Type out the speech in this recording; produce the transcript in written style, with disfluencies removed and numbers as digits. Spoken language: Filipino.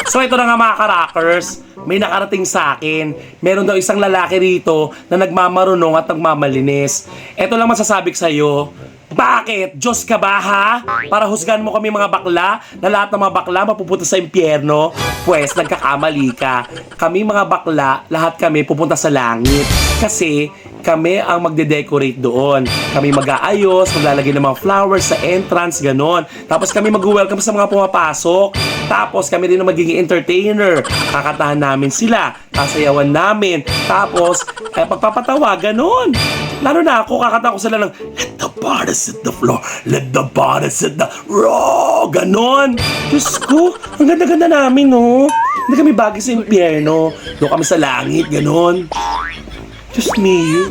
So ito na nga mga ka-rockers, may nakarating sa akin. Meron daw isang lalaki rito na nagmamarunong at nagmamalinis. Ito lang masasabi ko sa'yo. Bakit? Diyos ka ba ha? Para husgan mo kami mga bakla na lahat ng mga bakla mapupunta sa impyerno? Pwes, nagkakamali ka. Kami mga bakla, lahat kami pupunta sa langit. Kasi kami ang magde-decorate doon. Kami mag-aayos, maglalagay ng mga flowers sa entrance, ganon. Tapos kami mag-welcome sa mga pumapasok. Tapos kami rin ang magiging entertainer. Kakatahan namin sila, kasayawan namin. Tapos, pagpapatawa, ganon. Lalo na ako, kakatawa ko sila ng let the bodies hit the floor, let the bodies hit the raw, ganon. Diyos ko, ang ganda-ganda namin, no? Hindi kami bagay sa impyerno. Doon kami sa langit, ganon. Diyos me,